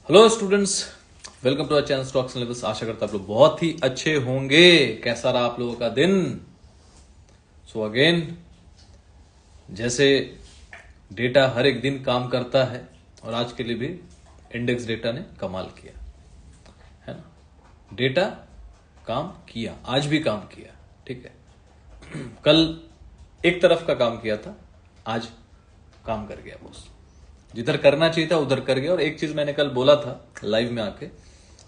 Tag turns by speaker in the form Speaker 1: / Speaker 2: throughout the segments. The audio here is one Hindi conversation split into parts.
Speaker 1: Hello students, welcome to our channel stocks levels. आशा करता आप लोग बहुत ही अच्छे होंगे। कैसा रहा आप लोगों का दिन? सो अगेन, जैसे डेटा हर एक दिन काम करता है और आज के लिए भी इंडेक्स डेटा ने कमाल किया है ना। डेटा काम किया, आज भी काम किया, ठीक है। कल एक तरफ का काम किया था, आज काम कर गया बॉस। जिधर करना चाहिए था उधर कर गया। और एक चीज मैंने कल बोला था लाइव में आके,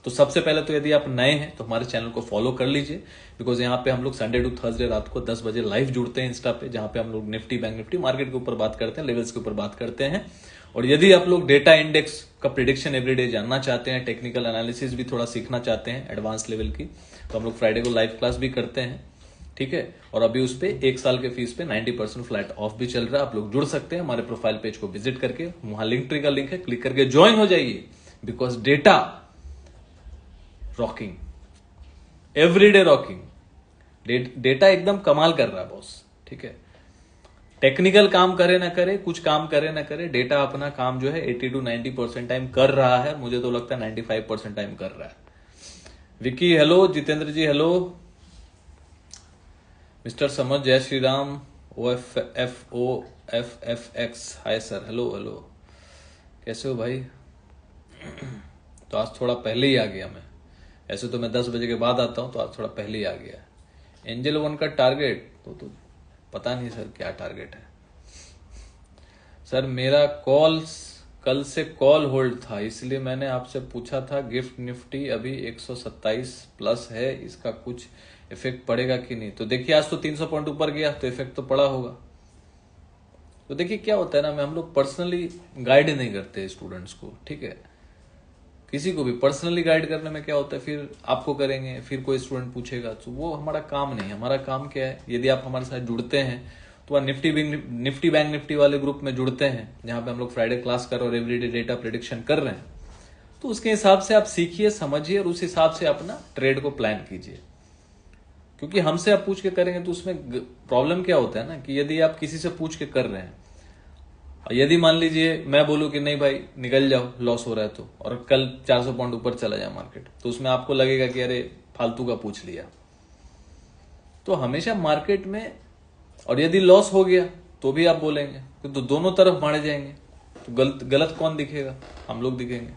Speaker 1: तो सबसे पहले तो यदि आप नए हैं तो हमारे चैनल को फॉलो कर लीजिए, बिकॉज यहाँ पे हम लोग संडे टू थर्सडे रात को 10 बजे लाइव जुड़ते हैं इंस्टा पे, जहां पे हम लोग निफ्टी बैंक निफ्टी मार्केट के ऊपर बात करते हैं, लेवल्स के ऊपर बात करते हैं। और यदि आप लोग डेटा इंडेक्स का प्रिडिक्शन एवरीडे जानना चाहते हैं, टेक्निकल एनालिसिस भी थोड़ा सीखना चाहते हैं एडवांस लेवल की, तो हम लोग फ्राइडे को लाइव क्लास भी करते हैं, ठीक है। और अभी उस पे 1 साल के फीस पे 90% फ्लैट ऑफ भी चल रहा है। आप लोग जुड़ सकते हैं हमारे प्रोफाइल पेज को विजिट करके, वहां लिंक ट्री का लिंक है, क्लिक करके ज्वाइन हो जाइए। Because data rocking, everyday rocking, data एकदम कमाल कर रहा है बॉस, ठीक है। टेक्निकल काम करे ना करे, कुछ काम करे ना करे, डेटा अपना काम जो है 80 to 90% टाइम कर रहा है। मुझे तो लगता है 95% टाइम कर रहा है। विकी हेलो, जितेंद्र जी हेलो, मिस्टर समझ जय Shri Ram, OFFX hi sir, hello hello, कैसे हो भाई? तो आज थोड़ा पहले ही आ गया मैं, ऐसे तो मैं 10 बजे के बाद आता हूं, तो आज थोड़ा पहले ही आ गया। एंजल वन का टारगेट तो पता नहीं सर क्या टारगेट है। सर मेरा कल से कॉल होल्ड था, इसलिए मैंने आपसे पूछा था। गिफ्ट निफ्टी अभी 127 प्लस है, इसका कुछ इफेक्ट पड़ेगा कि नहीं? तो देखिए आज तो 300 पॉइंट ऊपर गया, तो इफेक्ट तो पड़ा होगा। तो देखिए क्या होता है ना, हम लोग पर्सनली गाइड नहीं करते स्टूडेंट्स को, ठीक है। किसी को भी पर्सनली गाइड करने में क्या होता है, फिर आपको करेंगे, फिर कोई स्टूडेंट पूछेगा, तो वो हमारा काम नहीं है। हमारा काम क्या है, यदि आप हमारे साथ जुड़ते हैं तो निफ्टी बैंक निफ्टी वाले ग्रुप में जुड़ते हैं, जहां पे हम लोग फ्राइडे क्लास कर रहे और एवरीडे डेटा प्रिडिक्शन कर रहे हैं, तो उसके हिसाब से आप सीखिए, समझिए और उस हिसाब से अपना ट्रेड को प्लान कीजिए। क्योंकि हमसे आप पूछ के करेंगे तो उसमें प्रॉब्लम क्या होता है ना, कि यदि आप किसी से पूछ के कर रहे हैं, यदि मान लीजिए मैं बोलूं कि नहीं भाई निकल जाओ, लॉस हो रहा है तो, और कल 400 पॉइंट ऊपर चला जाए मार्केट, तो उसमें आपको लगेगा कि अरे फालतू का पूछ लिया। तो हमेशा मार्केट में, और यदि लॉस हो गया तो भी आप बोलेंगे, तो दोनों तरफ मारे जाएंगे, तो गलत कौन दिखेगा? हम लोग दिखेंगे।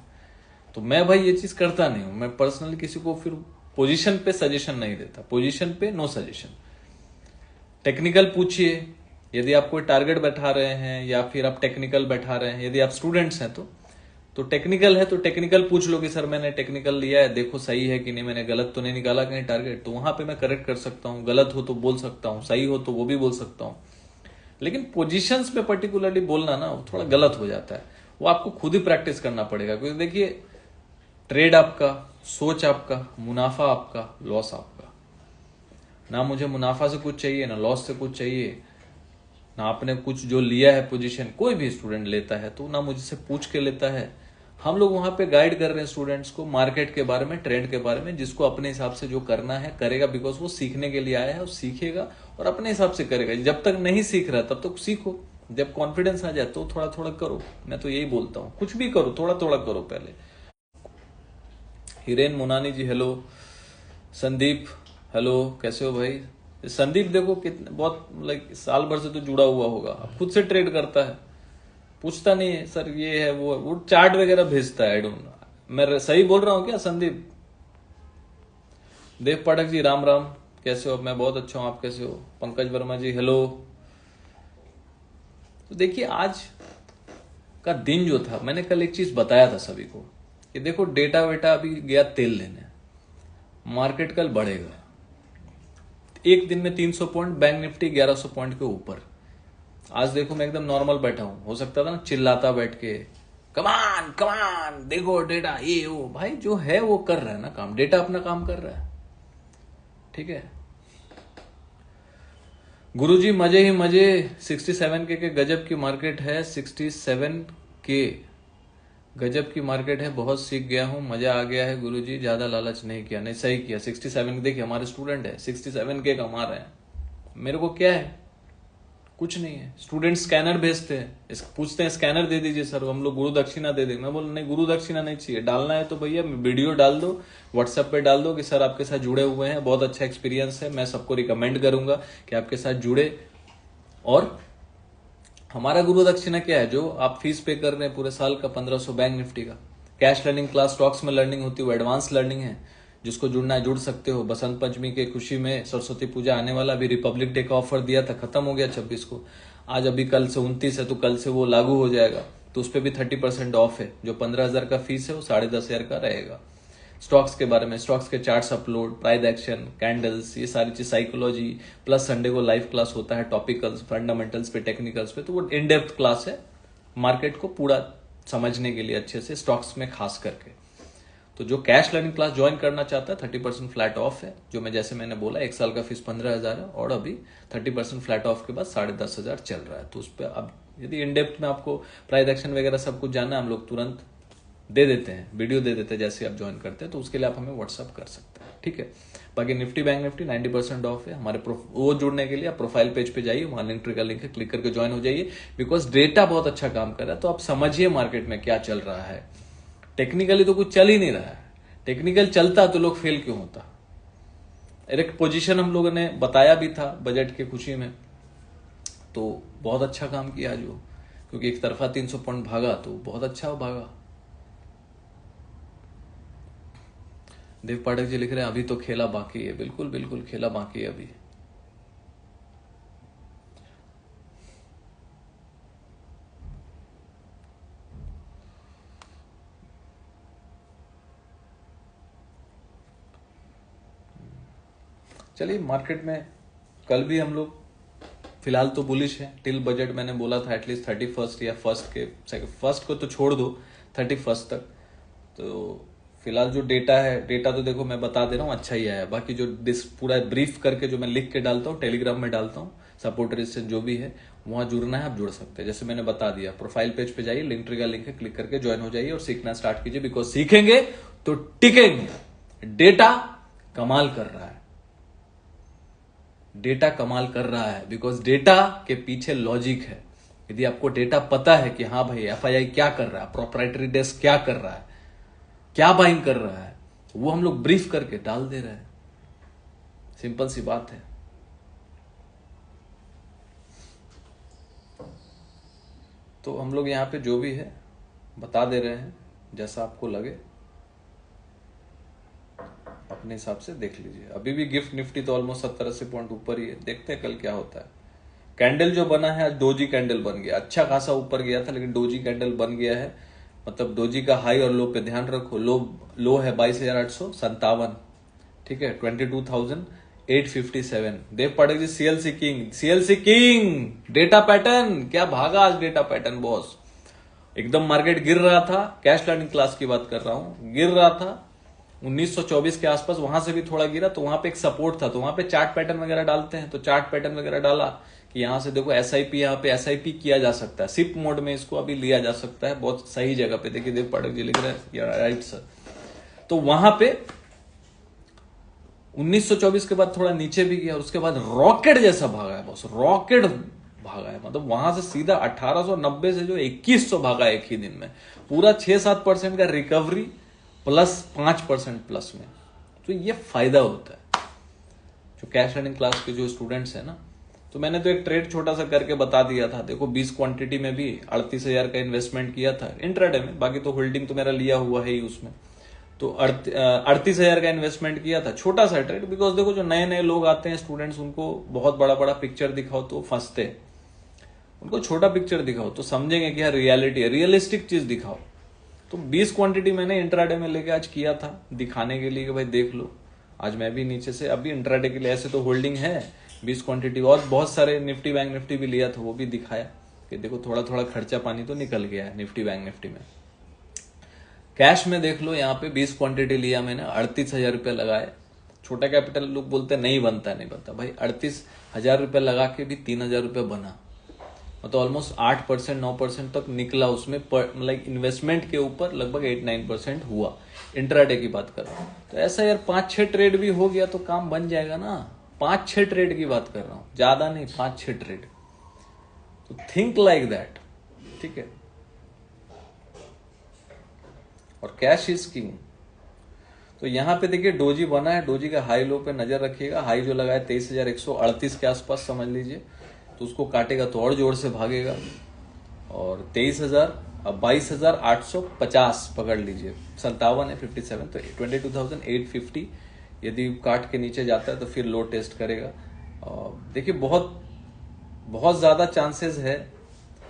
Speaker 1: तो मैं भाई ये चीज करता नहीं हूं। मैं पर्सनली किसी को फिर पोजीशन पे सजेशन नहीं देता, पोजीशन पे नो सजेशन। टेक्निकल पूछिए, यदि आप कोई टारगेट बैठा रहे हैं या फिर आप टेक्निकल बैठा रहे हैं, यदि आप स्टूडेंट्स हैं तो टेक्निकल है तो टेक्निकल पूछ लो कि सर मैंने टेक्निकल लिया है, देखो सही है कि नहीं, मैंने गलत तो नहीं निकाला कहीं टारगेट, तो वहां पे मैं करेक्ट कर सकता हूं। गलत हो तो बोल सकता हूं, सही हो तो वो भी बोल सकता हूं। लेकिन पोजीशंस पे पर्टिकुलरली बोलना ना वो थोड़ा गलत हो जाता है। वो आपको खुद ही प्रैक्टिस करना पड़ेगा, क्योंकि देखिए ट्रेड आपका, सोच आपका, मुनाफा आपका, लॉस आपका। ना मुझे मुनाफा से कुछ चाहिए, ना लॉस से कुछ चाहिए, ना आपने कुछ जो लिया है पोजीशन, कोई भी स्टूडेंट लेता है तो ना मुझसे पूछ के लेता है। हम लोग वहां पे गाइड कर रहे हैं स्टूडेंट्स को मार्केट के बारे में, ट्रेंड के बारे में, जिसको अपने हिसाब से जो करना है करेगा, बिकॉज वो सीखने के लिए आया है, वो सीखेगा और अपने हिसाब से करेगा। जब तक नहीं सीख रहा तब तक सीखो, जब कॉन्फिडेंस आ जाए तो थोड़ा थोड़ा करो। मैं तो यही बोलता हूँ, कुछ भी करो थोड़ा थोड़ा करो पहले। हिरेन मोनानी जी हेलो, संदीप हेलो, कैसे हो भाई? संदीप देखो कितने बहुत लाइक साल भर से तो जुड़ा हुआ होगा, खुद से ट्रेड करता है, पूछता नहीं है सर ये है वो चार्ट वगैरह भेजता है। आई डोंट नो, मैं सही बोल रहा हूं क्या संदीप? देव पाठक जी राम राम, कैसे हो? मैं बहुत अच्छा हूं, आप कैसे हो? पंकज वर्मा जी हेलो। तो देखिए आज का दिन जो था, मैंने कल एक चीज बताया था सभी को कि देखो डेटा वेटा अभी गया तेल लेने, मार्केट कल बढ़ेगा। एक दिन में 300 पॉइंट, बैंक निफ्टी 1100 पॉइंट के ऊपर। आज देखो मैं एकदम नॉर्मल बैठा हूं, हो सकता था ना चिल्लाता बैठ के, कमान कमान देखो डेटा ये वो। भाई जो है वो कर रहा है ना काम, डेटा अपना काम कर रहा है, ठीक है। गुरुजी मजे ही मजे, 67 के गजब की मार्केट है, 67 के गजब की मार्केट है, बहुत सीख गया हूं, मजा आ गया है गुरुजी, ज्यादा लालच नहीं किया। नहीं सही किया। 67 देखिए हमारे स्टूडेंट है 67 के कमा रहे हैं, मेरे को क्या है, कुछ नहीं है। स्टूडेंट स्कैनर भेजते हैं, पूछते हैं स्कैनर दे दीजिए सर, हम लोग गुरु दक्षिणा दे देंगे। मैं बोल नहीं, गुरु दक्षिणा नहीं चाहिए, डालना है तो भैया वीडियो डाल दो, व्हाट्सएप पे डाल दो कि सर आपके साथ जुड़े हुए हैं, बहुत अच्छा एक्सपीरियंस है, मैं सबको रिकमेंड करूंगा कि आपके साथ जुड़े। और हमारा गुरु दक्षिणा क्या है, जो आप फीस पे कर रहे हैं पूरे साल का 1500 बैंक निफ्टी का। कैश लर्निंग क्लास स्टॉक्स में लर्निंग होती है, वो एडवांस लर्निंग है, जिसको जुड़ना है जुड़ सकते हो। बसंत पंचमी के खुशी में सरस्वती पूजा आने वाला, अभी रिपब्लिक डे का ऑफर दिया था, खत्म हो गया 26 को, आज अभी कल से 29 है, तो कल से वो लागू हो जाएगा, तो उस पर भी 30% ऑफ है। जो 15,000 का फीस है वो 10,500 का रहेगा। स्टॉक्स के बारे में, स्टॉक्स के charts upload, price action, candles, ये सारी चीज, साइकोलॉजी, प्लस संडे को लाइव क्लास होता है टॉपिकल्स, फंडामेंटल्स पे, टेक्निकल्स पे, तो वो इन डेप्थ क्लास है मार्केट को पूरा समझने के लिए अच्छे से, स्टॉक्स में खास करके। तो जो कैश लर्निंग क्लास ज्वाइन करना चाहता है 30% फ्लैट ऑफ है, जो मैं जैसे मैंने बोला 1 साल का फीस 15,000 है, और अभी 30% फ्लैट ऑफ के बाद 10,500 चल रहा है। तो उस पर अब यदि इन डेप्थ में आपको प्राइस एक्शन वगैरह सब कुछ जानना है, हम लोग तुरंत दे देते हैं, वीडियो दे देते हैं जैसे आप ज्वाइन करते हैं, तो उसके लिए आप हमें व्हाट्सअप कर सकते हैं, ठीक है। बाकी निफ्टी बैंक निफ्टी 90% ऑफ है हमारे। वो जुड़ने के लिए आप प्रोफाइल पेज पे जाइए, वहां लिंक ट्री का लिंक है, क्लिक करके ज्वाइन हो जाइए, बिकॉज डेटा बहुत अच्छा काम कर रहा है। तो आप समझिए मार्केट में क्या चल रहा है। टेक्निकली तो कुछ चल ही नहीं रहा है, टेक्निकल चलता तो लोग फेल क्यों होता। एक पोजीशन हम लोगों ने बताया भी था बजट के खुशी में, तो बहुत अच्छा काम किया आज वो, क्योंकि एक तरफा 300 पॉइंट भागा, तो बहुत अच्छा भागा। देव पाठक जी लिख रहे हैं अभी तो खेला बाकी है। बिल्कुल बिल्कुल खेला बाकी है अभी। चलिए, मार्केट में कल भी हम लोग फिलहाल तो बुलिश है टिल बजट। मैंने बोला था एटलीस्ट 31 या फर्स्ट को तो छोड़ दो, 31 तक। तो फिलहाल जो डेटा है, डेटा तो देखो मैं बता दे रहा हूँ अच्छा ही आया। बाकी जो पूरा ब्रीफ करके जो मैं लिख के डालता हूँ, टेलीग्राम में डालता हूँ, सपोर्ट रेजिस्टेंस जो भी है, वहां जुड़ना है आप जुड़ सकते हैं। जैसे मैंने बता दिया, प्रोफाइल पेज पे जाइए, लिंक ट्री का लिंक है, क्लिक करके ज्वाइन हो जाइए और सीखना स्टार्ट कीजिए, बिकॉज सीखेंगे तो टिकेंगे। डेटा कमाल कर रहा है, डेटा कमाल कर रहा है, बिकॉज डेटा के पीछे लॉजिक है। यदि आपको डेटा पता है कि हाँ भाई एफआईआई क्या कर रहा है, प्रोप्राइटरी डेस्क क्या कर रहा है, क्या बाइंग कर रहा है, वो हम लोग ब्रीफ करके डाल दे रहे हैं। सिंपल सी बात है। तो हम लोग यहां पे जो भी है बता दे रहे हैं, जैसा आपको लगे अपने हिसाब से देख लीजिए। अभी भी गिफ्ट निफ्टी तो ऑलमोस्ट 70-80 पॉइंट ऊपर ही है, देखते हैं कल क्या होता है। कैंडल जो बना है आज डोजी कैंडल बन गया, अच्छा खासा ऊपर गया था, लेकिन डोजी कैंडल बन गया है। मतलब डोजी का हाई और लो पे ध्यान रखो। लो है 22,857, ठीक है, 22,857। देव Pathak ji CLC king data pattern क्या भागा आज, डेटा पैटर्न बॉस। एकदम मार्केट गिर रहा था, कैश लर्निंग क्लास की बात कर रहा हूं, गिर रहा था 1924 के आसपास, वहां से भी थोड़ा गिरा, तो वहां पे एक सपोर्ट था, तो वहां पे चार्ट पैटर्न वगैरह डालते हैं, तो चार्ट पैटर्न वगैरह डाला कि यहां से देखो एसआईपी, यहाँ पे एसआईपी किया जा सकता है, सिप मोड में इसको अभी लिया जा सकता है, बहुत सही जगह पे। देखिए देव पाठक जी लिख रहे हैं राइट सर। तो वहां पे 1924 के बाद थोड़ा नीचे भी गया, उसके बाद रॉकेट जैसा भागा है बॉस, रॉकेट भागा है। मतलब वहां से सीधा 1890 से जो 2100 भागा एक ही दिन में, पूरा 6-7% का रिकवरी प्लस 5% प्लस में। तो ये फायदा होता है जो कैश रनिंग क्लास के जो स्टूडेंट्स है ना। तो मैंने तो एक ट्रेड छोटा सा करके बता दिया था। देखो 20 क्वांटिटी में भी 38,000 का इन्वेस्टमेंट किया था इंट्राडे में, बाकी तो होल्डिंग तो मेरा लिया हुआ है ही उसमें। तो 38,000 का इन्वेस्टमेंट किया था, छोटा सा ट्रेड। बिकॉज देखो जो नए नए लोग आते हैं स्टूडेंट्स, उनको बहुत बड़ा बड़ा पिक्चर दिखाओ तो फंसते हैं, उनको छोटा पिक्चर दिखाओ तो समझेंगे कि यार रियलिटी है, रियलिस्टिक चीज दिखाओ। तो 20 क्वांटिटी मैंने इंट्राडे में लेके आज किया था, दिखाने के लिए कि भाई देख लो। आज मैं भी नीचे से अभी इंट्राडे के लिए, ऐसे तो होल्डिंग है 20 क्वांटिटी, और बहुत सारे निफ्टी बैंक निफ्टी भी लिया था, वो भी दिखाया कि देखो थोड़ा थोड़ा खर्चा पानी तो निकल गया है निफ्टी बैंक निफ्टी में। कैश में देख लो, यहाँ पे 20 क्वांटिटी लिया मैंने, 38,000 रुपये लगाए। छोटा कैपिटल लोग बोलते नहीं बनता, नहीं बनता भाई। 38,000 रुपये लगा के भी 3,000 रुपये बना, मतलब ऑलमोस्ट 8% 9% तक निकला उसमें। मतलब इन्वेस्टमेंट के ऊपर लगभग 8-9% हुआ। इंट्राडे की बात कर रहा हूँ। तो ऐसा यार 5-6 ट्रेड भी हो गया तो काम बन जाएगा ना। 5-6 ट्रेड की बात कर रहा हूँ, ज्यादा नहीं, 5-6 ट्रेड। तो थिंक लाइक दैट, ठीक है। और कैश इज किंग। तो यहां पे देखिए डोजी बना है, डोजी का हाई लो पे नजर रखिएगा। हाई जो लगा है 23,138 के आसपास समझ लीजिए, तो उसको काटेगा तो और जोर से भागेगा। और 23,000 अब 22,850 पकड़ लीजिए, 57 है 57, तो 22,850 यदि काट के नीचे जाता है तो फिर लो टेस्ट करेगा। और देखिए बहुत बहुत ज्यादा चांसेस है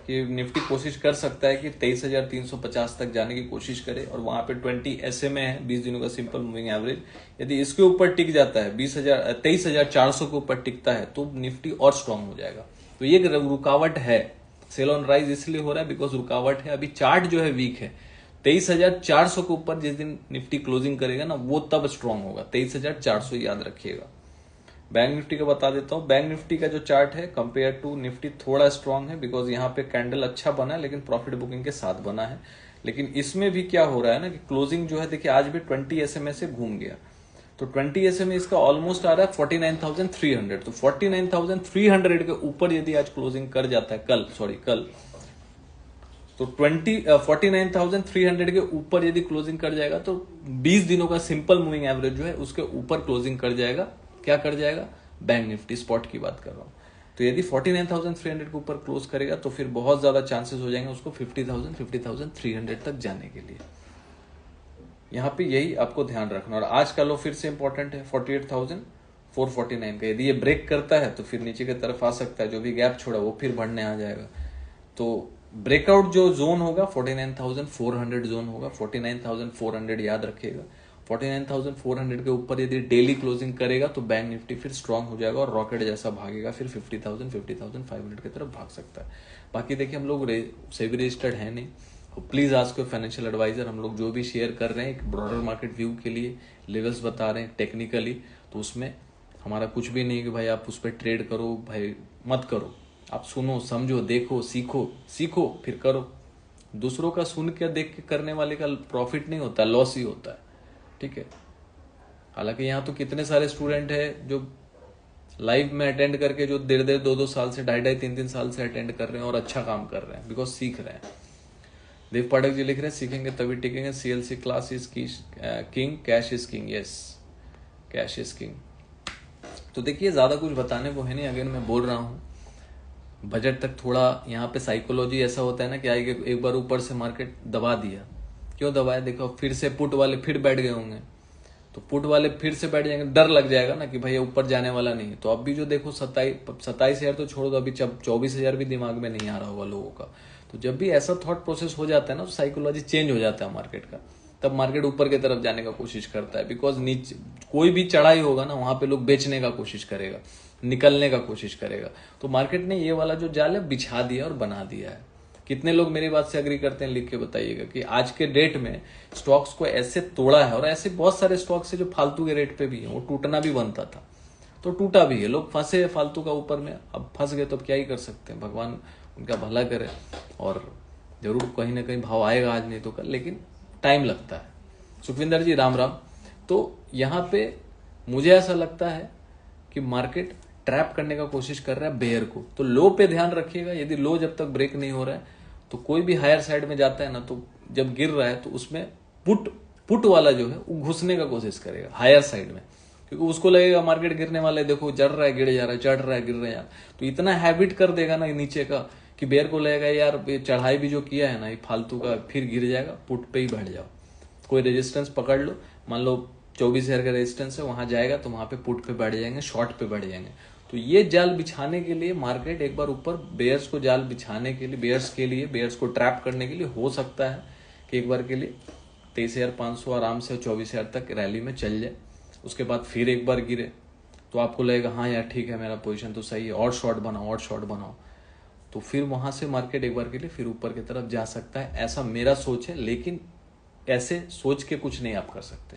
Speaker 1: कि निफ्टी कोशिश कर सकता है कि 23,350 तक जाने की कोशिश करे, और वहां पे 20 SMA है, 20 दिनों का सिंपल मूविंग एवरेज। यदि इसके ऊपर टिक जाता है 23,400 के ऊपर टिकता है तो निफ्टी और स्ट्रांग हो जाएगा। तो ये रुकावट है, सेल ऑन राइज इसलिए हो रहा है बिकॉज रुकावट है। अभी चार्ट जो है वीक है, 23,400 के ऊपर जिस दिन निफ्टी क्लोजिंग करेगा ना वो तब स्ट्रांग होगा, 23,400 याद रखिएगा। बैंक निफ्टी का बता देता हूं। बैंक निफ्टी का जो चार्ट है कंपेयर टू निफ्टी थोड़ा स्ट्रांग है, बिकॉज यहाँ पे कैंडल अच्छा बना है लेकिन प्रॉफिट बुकिंग के साथ बना है। लेकिन इसमें भी क्या हो रहा है ना कि क्लोजिंग जो है देखिए आज भी 20 SMA से घूम गया, तो 20 SMA इसका ऑलमोस्ट आ रहा है 49,300। तो 49,300 के ऊपर यदि आज क्लोजिंग कर जाता है कल तो 49,300 के ऊपर यदि क्लोजिंग कर जाएगा तो 20 दिनों का सिंपल मूविंग एवरेज जो है उसके ऊपर क्लोजिंग कर जाएगा। क्या कर जाएगा? बैंक निफ्टी, स्पॉट की बात कर रहा हूं। तो यदि 49,300 के ऊपर क्लोज करेगा तो फिर बहुत ज्यादा चांसेस हो जाएंगे उसको 50,300 तक जाने के लिए। यहां पे यही आपको ध्यान रखना। और आज का लो फिर से इंपॉर्टेंट है 48,449 का। यदि ये ब्रेक करता है तो फिर नीचे की तरफ आ सकता है, जो भी गैप छोड़ा वो फिर बढ़ने आ जाएगा। तो ब्रेकआउट जो जोन होगा 49,400 जोन होगा, 49,400 याद रखिएगा। 49,400 के ऊपर यदि डेली क्लोजिंग करेगा तो बैंक निफ्टी फिर स्ट्रांग हो जाएगा और रॉकेट जैसा भागेगा, फिर 50,000 50,500 की तरफ भाग सकता है। बाकी देखिए हम लोग सेबी रजिस्टर्ड है नहीं, please ask your financial advisor. हम लोग जो भी शेयर कर रहे हैं एक ब्रॉडर मार्केट व्यू के लिए लेवल्स बता रहे हैं टेक्निकली, तो उसमें हमारा कुछ भी नहीं कि भाई आप उस पर ट्रेड करो, भाई मत करो। आप सुनो, समझो, देखो, सीखो फिर करो। दूसरों का सुन के देख के करने वाले का प्रॉफिट नहीं होता, लॉस ही होता है, ठीक है। हालांकि यहाँ तो कितने सारे स्टूडेंट हैं जो लाइव में अटेंड करके जो 1.5 2 साल से 2.5 3 साल से अटेंड कर रहे हैं और अच्छा काम कर रहे हैं, बिकॉज सीख रहे हैं। देव पाठक जी लिख रहे हैं सीखेंगे तभी टिकेंगे, CLC class is king, cash is king. Yes, cash is king. तो देखिए ज्यादा कुछ बताने को है नहीं, अगेन मैं बोल रहा हूँ बजट तक थोड़ा यहाँ पे साइकोलॉजी ऐसा होता है ना कि आगे एक बार ऊपर से मार्केट दबा दिया। क्यों दबाया? देखो फिर से पुट वाले फिर बैठ गए होंगे, तो पुट वाले फिर से बैठ जाएंगे, डर लग जाएगा ना कि भाई ऊपर जाने वाला नहीं। तो अब भी जो देखो 27,000 तो छोड़ दो, अभी 24,000 भी दिमाग में नहीं आ रहा होगा लोगों का। तो जब भी ऐसा थॉट प्रोसेस हो जाता है ना तो साइकोलॉजी चेंज हो जाता है मार्केट का, तब मार्केट ऊपर की तरफ जाने का कोशिश करता है। बिकॉज नीचे कोई भी चढ़ाई होगा ना वहां पे लोग बेचने का कोशिश करेगा, निकलने का कोशिश करेगा। तो मार्केट ने ये वाला जो जाल है बिछा दिया और बना दिया है। कितने लोग मेरी बात से अग्री करते हैं लिख के बताइएगा कि आज के डेट में स्टॉक्स को ऐसे तोड़ा है, और ऐसे बहुत सारे स्टॉक्स है जो फालतू के रेट पे भी है, वो टूटना भी बनता था तो टूटा भी है। लोग फंसे फालतू का ऊपर में, अब फंस गए तो अब क्या ही कर सकते हैं, भगवान उनका भला करे। और जरूर कहीं ना कहीं भाव आएगा आज नहीं तो कल, लेकिन टाइम लगता है। सुखविंदर जी राम राम। तो यहाँ पे मुझे ऐसा लगता है कि मार्केट ट्रैप करने का कोशिश कर रहा है बेयर को। तो लो पे ध्यान रखिएगा, यदि लो जब तक ब्रेक नहीं हो रहा है तो कोई भी हायर साइड में जाता है ना, तो जब गिर रहा है तो उसमें पुट वाला जो है वो घुसने का कोशिश करेगा हायर साइड में, क्योंकि उसको लगेगा मार्केट गिरने वाला है, देखो चढ़ रहा है गिर जा रहा है, चढ़ रहा है गिर रहा है यार। तो इतना हैबिट कर देगा ना नीचे का कि बेयर को लगेगा यार चढ़ाई भी जो किया है ना ये फालतू का, फिर गिर जाएगा, पुट पे ही बैठ जाओ। कोई रेजिस्टेंस पकड़ लो, मान लो 24,000 का रेजिस्टेंस है, वहां जाएगा तो वहां पे पुट पे बैठ जाएंगे, शॉर्ट पे बैठ जाएंगे। तो ये जाल बिछाने के लिए मार्केट एक बार ऊपर बेयर्स को जाल बिछाने के लिए, बेयर्स को ट्रैप करने के लिए हो सकता है कि एक बार के लिए 23,500 आराम से 24,000 तक रैली में चल जाए। उसके बाद फिर एक बार गिरे तो आपको लगेगा हाँ यार ठीक है मेरा पोजीशन तो सही है, और शॉर्ट बनाओ, तो फिर वहां से मार्केट एक बार के लिए फिर ऊपर की तरफ जा सकता है। ऐसा मेरा सोच है, लेकिन ऐसे सोच के कुछ नहीं आप कर सकते।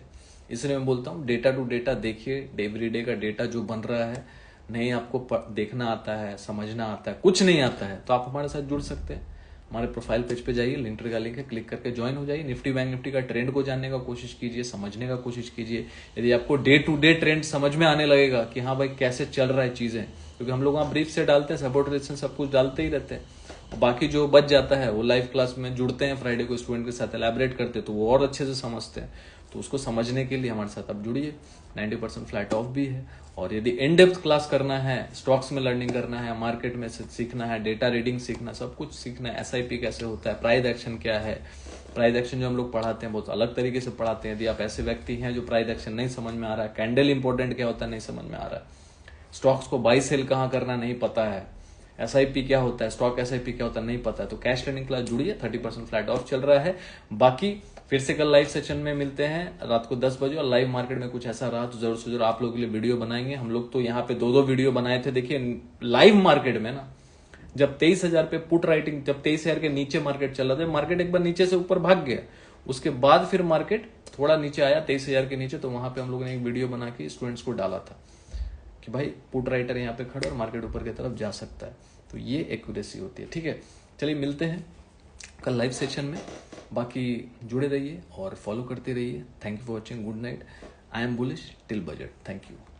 Speaker 1: इसलिए मैं बोलता हूँ डेटा टू डेटा देखिए, एवरीडे का डेटा जो बन रहा है, नहीं आपको देखना आता है, समझना आता है, कुछ नहीं आता है तो आप हमारे साथ जुड़ सकते हैं। हमारे प्रोफाइल पेज पे जाइए, लिंक का लिंक है, क्लिक करके ज्वाइन हो जाइए। निफ्टी बैंक निफ्टी का ट्रेंड को जानने का कोशिश कीजिए, समझने का कोशिश कीजिए। यदि आपको डे टू डे ट्रेंड समझ में आने लगेगा कि हाँ भाई कैसे चल रहा है चीजें, क्योंकि हम लोग वहाँ ब्रीफ से डालते हैं, सपोर्ट रेजिस्टेंस सब कुछ डालते ही रहते हैं। बाकी जो बच जाता है वो लाइव क्लास में जुड़ते हैं फ्राइडे को, स्टूडेंट के साथ एलैबोरेट करते हैं, तो वो और अच्छे से समझते हैं। तो उसको समझने के लिए हमारे साथ आप जुड़िए। 90% फ्लैट ऑफ भी है। और यदि इन डेप्थ क्लास करना है, स्टॉक्स में लर्निंग करना है, मार्केट में सीखना है, डेटा रीडिंग सीखना, सब कुछ सीखना है, एसआईपी कैसे होता है, प्राइस एक्शन क्या है। प्राइस एक्शन जो हम लोग पढ़ाते हैं बहुत अलग तरीके से पढ़ाते हैं। यदि आप ऐसे व्यक्ति हैं जो प्राइस एक्शन नहीं समझ में आ रहा है, कैंडल इंपॉर्टेंट क्या होता है नहीं समझ में आ रहा है, स्टॉक्स को बाई सेल कहाँ करना नहीं पता है, एसआईपी क्या होता है, स्टॉक एसआईपी क्या होता है नहीं पता है, तो कैश ट्रेडिंग क्लास जुड़िए। 30% फ्लैट ऑफ चल रहा है। बाकी फिर से कल लाइव सेशन में मिलते हैं रात को 10 बजे। और लाइव मार्केट में कुछ ऐसा रहा तो जरूर से जरूर आप लोगों के लिए वीडियो बनाएंगे। हम लोग तो यहाँ पे 2-2 वीडियो बनाए थे। देखिए लाइव मार्केट में ना, जब 23,000 पे पुट राइटिंग, जब 23,000 के नीचे मार्केट चला था, मार्केट एक बार नीचे से ऊपर भाग गया, उसके बाद फिर मार्केट थोड़ा नीचे आया 23,000 के नीचे, तो वहां पे हम लोगों ने एक वीडियो बना के स्टूडेंट्स को डाला था कि भाई पुट राइटर यहाँ पे खड़े और मार्केट ऊपर की तरफ जा सकता है। तो ये एक्यूरेसी होती है। ठीक है, चलिए मिलते हैं कल लाइव सेशन में। बाकी जुड़े रहिए और फॉलो करते रहिए। Thank you for watching. Good night. I am bullish till budget. Thank you.